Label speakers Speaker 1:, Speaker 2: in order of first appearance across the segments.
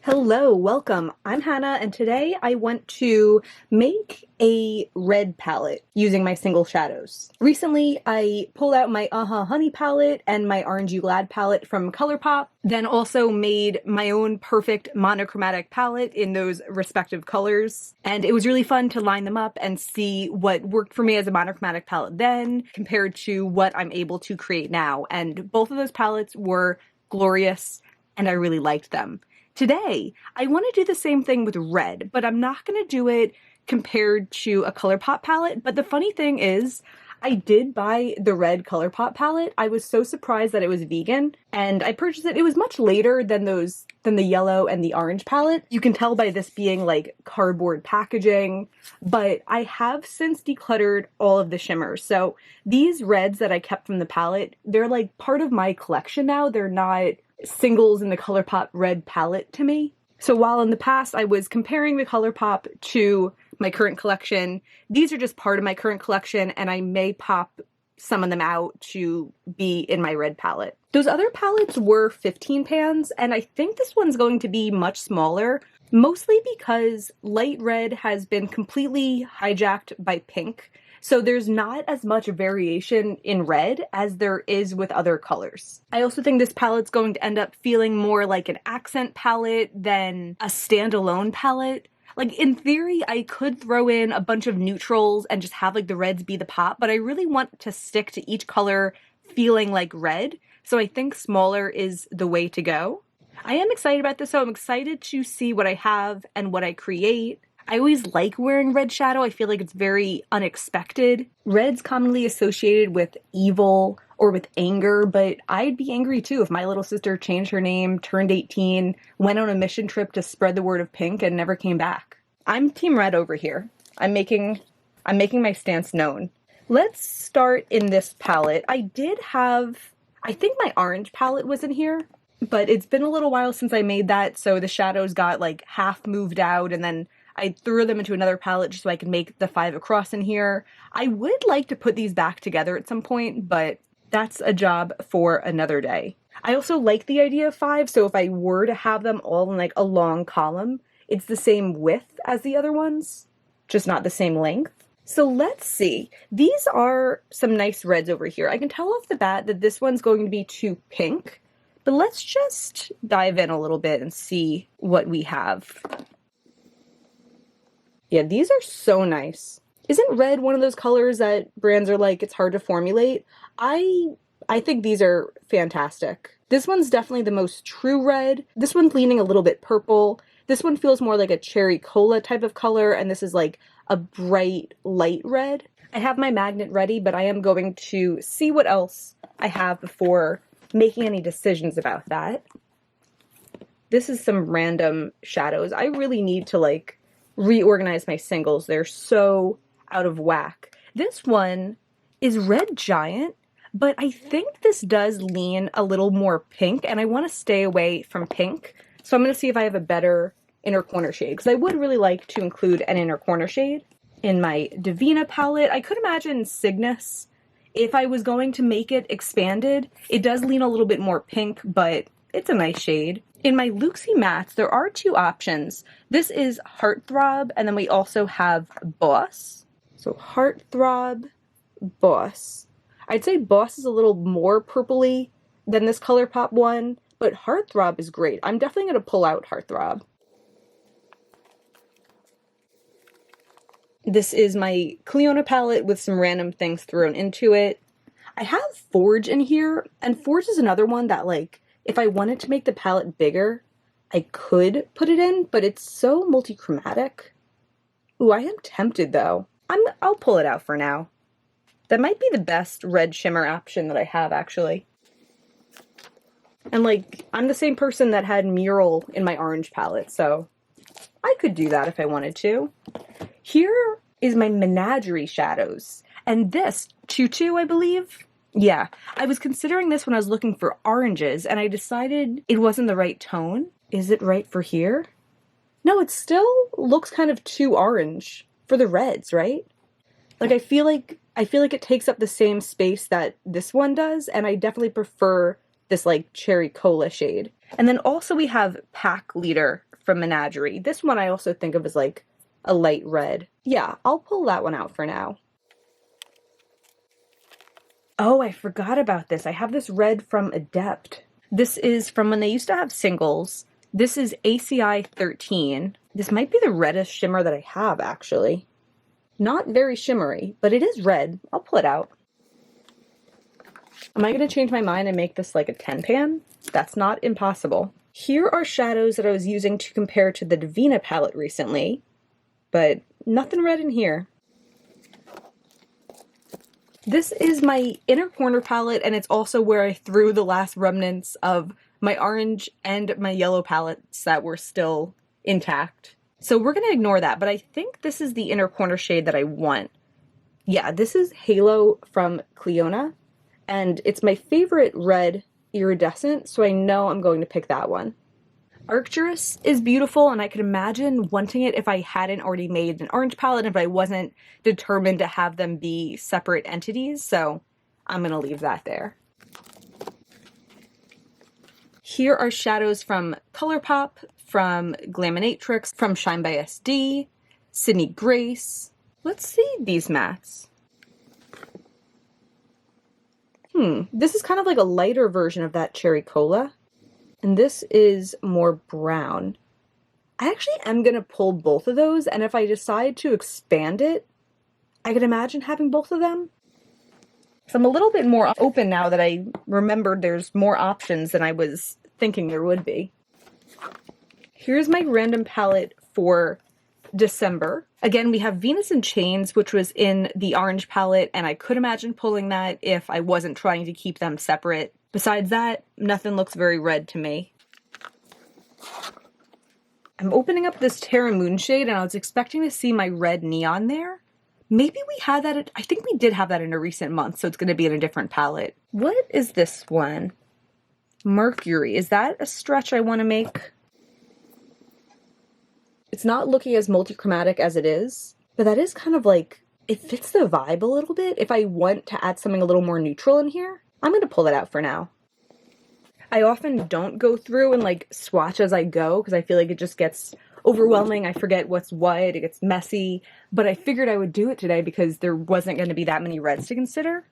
Speaker 1: Hello, welcome. I'm Hannah, and today I want to make a red palette using my single shadows. Recently, I pulled out my Honey palette and my Orange You Glad palette from ColourPop, then also made my own perfect monochromatic palette in those respective colors. And it was really fun to line them up and see what worked for me as a monochromatic palette then compared to what I'm able to create now. And both of those palettes were glorious, and I really liked them. Today, I want to do the same thing with red, but I'm not going to do it compared to a ColourPop palette. But the funny thing is, I did buy the red ColourPop palette. I was so surprised that it was vegan, and I purchased it. It was much later than the yellow and the orange palette. You can tell by this being like cardboard packaging, but I have since decluttered all of the shimmers. So these reds that I kept from the palette, they're like part of my collection now. They're not singles in the ColourPop red palette to me. So while in the past I was comparing the ColourPop to my current collection, these are just part of my current collection, and I may pop some of them out to be in my red palette. Those other palettes were 15 pans, and I think this one's going to be much smaller, mostly because light red has been completely hijacked by pink. So there's not as much variation in red as there is with other colors. I also think this palette's going to end up feeling more like an accent palette than a standalone palette. Like, in theory, I could throw in a bunch of neutrals and just have like the reds be the pop, but I really want to stick to each color feeling like red. So I think smaller is the way to go. I am excited about this, so I'm excited to see what I have and what I create. I always like wearing red shadow. I feel like it's very unexpected. Red's commonly associated with evil or with anger, but I'd be angry too if my little sister changed her name, turned 18, went on a mission trip to spread the word of pink, and never came back. I'm Team Red over here. I'm making my stance known. Let's start in this palette. I think my orange palette was in here, but it's been a little while since I made that, so the shadows got like half moved out, and then I threw them into another palette just so I could make the 5 across in here. I would like to put these back together at some point, but that's a job for another day. I also like the idea of 5, so if I were to have them all in like a long column, it's the same width as the other ones, just not the same length. So let's see. These are some nice reds over here. I can tell off the bat that this one's going to be too pink, but let's just dive in a little bit and see what we have. Yeah, these are so nice. Isn't red one of those colors that brands are like, it's hard to formulate? I think these are fantastic. This one's definitely the most true red. This one's leaning a little bit purple. This one feels more like a cherry cola type of color, and this is like a bright light red. I have my magnet ready, but I am going to see what else I have before making any decisions about that. This is some random shadows. I really need to like reorganize my singles. They're so out of whack. This one is Red Giant, but I think this does lean a little more pink, and I want to stay away from pink. So I'm going to see if I have a better inner corner shade, because I would really like to include an inner corner shade. In my Divina palette, I could imagine Cygnus. If I was going to make it expanded, it does lean a little bit more pink, but it's a nice shade. In my Luxie mattes, there are 2 options. This is Heartthrob, and then we also have Boss. So Heartthrob, Boss. I'd say Boss is a little more purpley than this ColourPop one, but Heartthrob is great. I'm definitely going to pull out Heartthrob. This is my Cleona palette with some random things thrown into it. I have Forge in here, and Forge is another one that, like, if I wanted to make the palette bigger, I could put it in, but it's so multi-chromatic. Ooh, I am tempted though. I'll pull it out for now. That might be the best red shimmer option that I have, actually. And like, I'm the same person that had Mural in my orange palette, so I could do that if I wanted to. Here is my Menagerie shadows, and this, Tutu, I believe. Yeah, I was considering this when I was looking for oranges, and I decided it wasn't the right tone. Is it right for here? No, it still looks kind of too orange for the reds, right? Like, I feel like it takes up the same space that this one does, and I definitely prefer this, like, cherry cola shade. And then also we have Pack Leader from Menagerie. This one I also think of as like a light red. Yeah, I'll pull that one out for now. Oh, I forgot about this. I have this red from Adept. This is from when they used to have singles. This is ACI 13. This might be the reddest shimmer that I have, actually. Not very shimmery, but it is red. I'll pull it out. Am I going to change my mind and make this like a 10 pan? That's not impossible. Here are shadows that I was using to compare to the Divina palette recently, but nothing red in here. This is my inner corner palette, and it's also where I threw the last remnants of my orange and my yellow palettes that were still intact. So we're going to ignore that, but I think this is the inner corner shade that I want. Yeah, this is Halo from Cleona, and it's my favorite red iridescent, so I know I'm going to pick that one. Arcturus is beautiful, and I could imagine wanting it if I hadn't already made an orange palette, if I wasn't determined to have them be separate entities, so I'm going to leave that there. Here are shadows from ColourPop, from Glaminatrix, from Shine by SD, Sydney Grace. Let's see these mattes. This is kind of like a lighter version of that Cherry Cola. And this is more brown. I actually am going to pull both of those, and if I decide to expand it, I could imagine having both of them. So I'm a little bit more open now that I remembered there's more options than I was thinking there would be. Here's my random palette for December. Again, we have Venus in Chains, which was in the orange palette, and I could imagine pulling that if I wasn't trying to keep them separate. Besides that, nothing looks very red to me. I'm opening up this Terra Moon shade, and I was expecting to see my red neon there. Maybe we had that, I think we did have that in a recent month, so it's going to be in a different palette. What is this one? Mercury. Is that a stretch I want to make? It's not looking as multichromatic as it is, but that is kind of like, it fits the vibe a little bit. If I want to add something a little more neutral in here, I'm going to pull that out for now. I often don't go through and like swatch as I go because I feel like it just gets overwhelming. I forget what's what, it gets messy, but I figured I would do it today because there wasn't going to be that many reds to consider.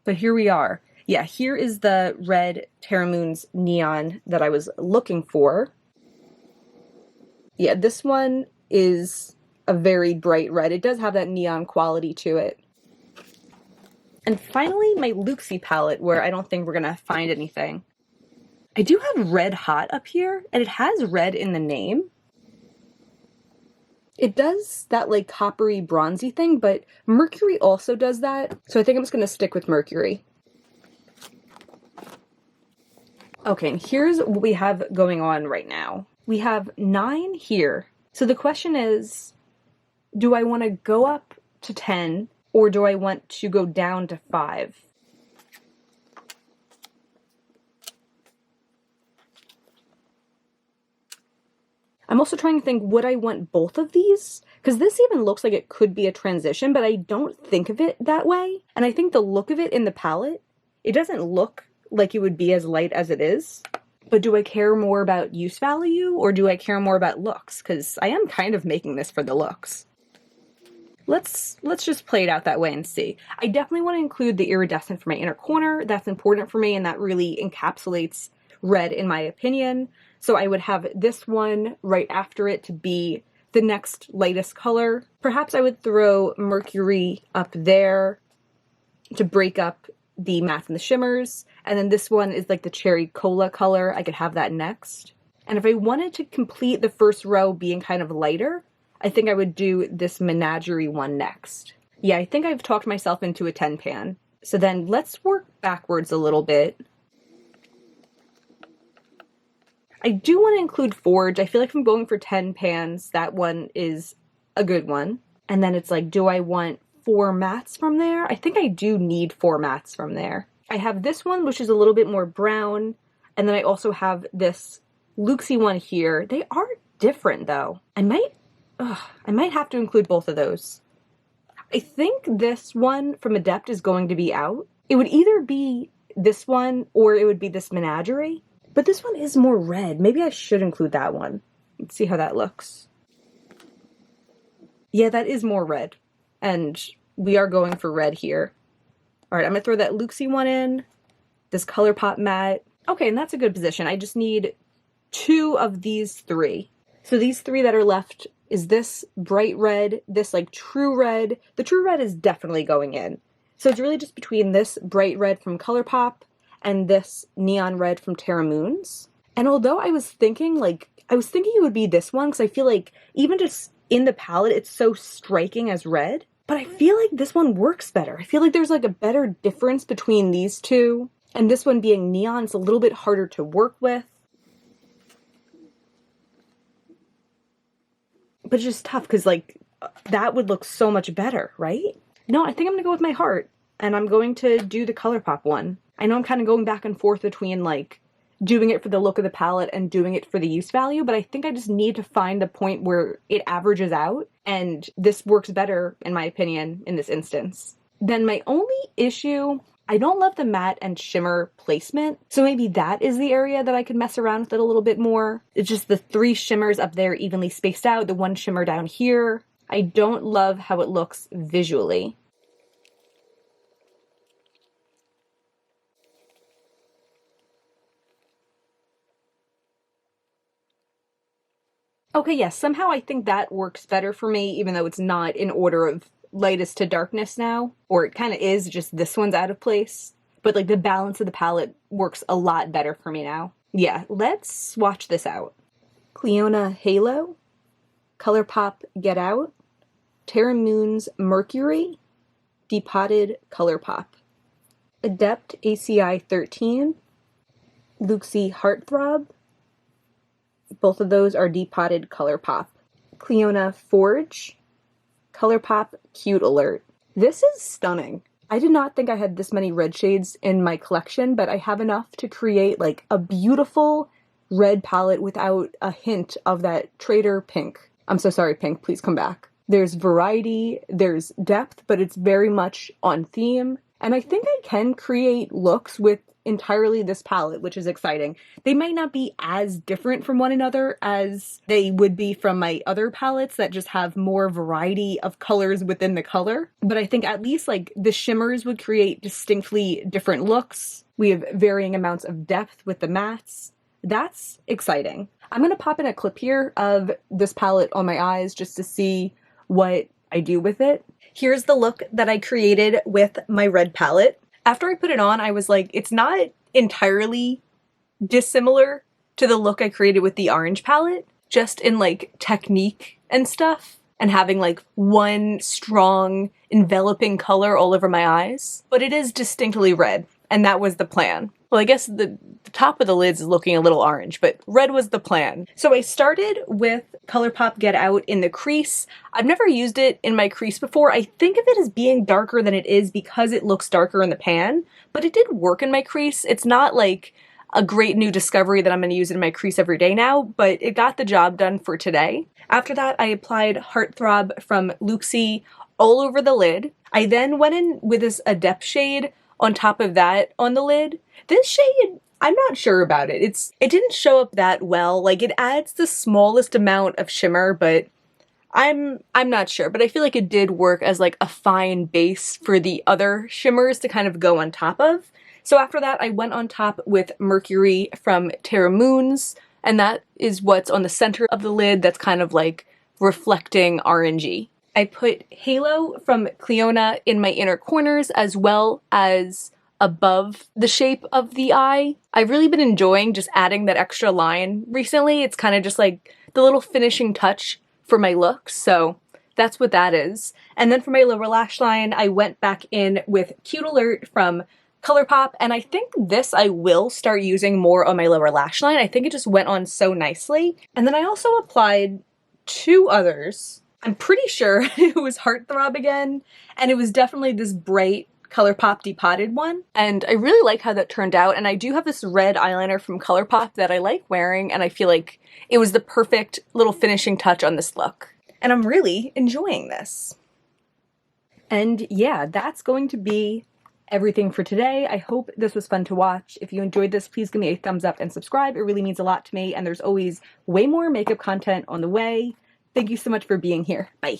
Speaker 1: But here we are. Yeah, here is the red Terra Moon's neon that I was looking for. Yeah, this one is a very bright red. It does have that neon quality to it. And finally, my Luxie palette, where I don't think we're going to find anything. I do have Red Hot up here, and it has red in the name. It does that like coppery bronzy thing, but Mercury also does that, so I think I'm just going to stick with Mercury. Okay, and here's what we have going on right now. We have 9 here. So the question is, do I want to go up to 10, or do I want to go down to 5? I'm also trying to think, would I want both of these? Because this even looks like it could be a transition, but I don't think of it that way. And I think the look of it in the palette, it doesn't look like it would be as light as it is. But do I care more about use value, or do I care more about looks? Because I am kind of making this for the looks. Let's just play it out that way and see. I definitely want to include the iridescent for my inner corner. That's important for me, and that really encapsulates red in my opinion. So I would have this one right after it to be the next lightest color. Perhaps I would throw Mercury up there to break up the mattes and the shimmers. And then this one is like the Cherry Cola color. I could have that next. And if I wanted to complete the first row being kind of lighter, I think I would do this Menagerie one next. Yeah, I think I've talked myself into a 10 pan. So then let's work backwards a little bit. I do want to include Forge. I feel like if I'm going for 10 pans, that one is a good one. And then it's like, do I want 4 mattes from there? I think I do need 4 mattes from there. I have this one, which is a little bit more brown. And then I also have this Luxie one here. They are different though. I might have to include both of those. I think this one from Adept is going to be out. It would either be this one or it would be this Menagerie. But this one is more red. Maybe I should include that one. Let's see how that looks. Yeah, that is more red. And we are going for red here. All right, I'm gonna throw that Luxie one in, this ColourPop matte. Okay, and that's a good position. I just need 2 of these 3. So these 3 that are left is this bright red, this like true red. The true red is definitely going in. So it's really just between this bright red from ColourPop and this neon red from Terra Moons. And although I was thinking it would be this one, because I feel like even just in the palette, it's so striking as red. But I feel like this one works better. I feel like there's like a better difference between these two. And this one being neon, it's a little bit harder to work with. But it's just tough because like that would look so much better, right? No, I think I'm gonna go with my heart and I'm going to do the ColourPop one. I know I'm kind of going back and forth between like doing it for the look of the palette and doing it for the use value, but I think I just need to find a point where it averages out, and this works better, in my opinion, in this instance. Then my only issue, I don't love the matte and shimmer placement, so maybe that is the area that I could mess around with it a little bit more. It's just the 3 shimmers up there evenly spaced out, the 1 shimmer down here. I don't love how it looks visually. Okay, yes, somehow I think that works better for me, even though it's not in order of lightest to darkness now. Or it kind of is, just this one's out of place. But like the balance of the palette works a lot better for me now. Yeah, let's swatch this out. Cleona Halo, ColourPop Get Out, Terra Moons Mercury, Depotted ColourPop, Adept ACI 13, Luxie Heartthrob. Both of those are Depotted ColourPop. Cleona Forge, ColourPop Cute Alert. This is stunning. I did not think I had this many red shades in my collection, but I have enough to create like a beautiful red palette without a hint of that Trader pink. I'm so sorry, pink, please come back. There's variety, there's depth, but it's very much on theme. And I think I can create looks with entirely this palette, which is exciting. They might not be as different from one another as they would be from my other palettes that just have more variety of colors within the color, but I think at least like the shimmers would create distinctly different looks. We have varying amounts of depth with the mattes. That's exciting. I'm gonna pop in a clip here of this palette on my eyes just to see what I do with it. Here's the look that I created with my red palette. After I put it on, I was like, it's not entirely dissimilar to the look I created with the orange palette, just in like technique and stuff, and having like one strong enveloping color all over my eyes. But it is distinctly red, and that was the plan. Well, I guess the top of the lids is looking a little orange, but red was the plan. So I started with ColourPop Get Out in the crease. I've never used it in my crease before. I think of it as being darker than it is because it looks darker in the pan, but it did work in my crease. It's not like a great new discovery that I'm going to use in my crease every day now, but it got the job done for today. After that, I applied Heartthrob from Luxie all over the lid. I then went in with this Adept shade on top of that on the lid. This shade, I'm not sure about it. It didn't show up that well. Like, it adds the smallest amount of shimmer, but I'm not sure. But I feel like it did work as like a fine base for the other shimmers to kind of go on top of. So after that, I went on top with Mercury from Terra Moons, and that is what's on the center of the lid that's kind of like reflecting orangey. I put Halo from Cleona in my inner corners as well as above the shape of the eye. I've really been enjoying just adding that extra line recently. It's kind of just like the little finishing touch for my looks, so that's what that is. And then for my lower lash line, I went back in with Cute Alert from ColourPop, and I think this I will start using more on my lower lash line. I think it just went on so nicely. And then I also applied 2 others. I'm pretty sure it was Heartthrob again, and it was definitely this bright ColourPop Depotted one. And I really like how that turned out, and I do have this red eyeliner from ColourPop that I like wearing, and I feel like it was the perfect little finishing touch on this look. And I'm really enjoying this. And yeah, that's going to be everything for today. I hope this was fun to watch. If you enjoyed this, please give me a thumbs up and subscribe. It really means a lot to me, and there's always way more makeup content on the way. Thank you so much for being here. Bye.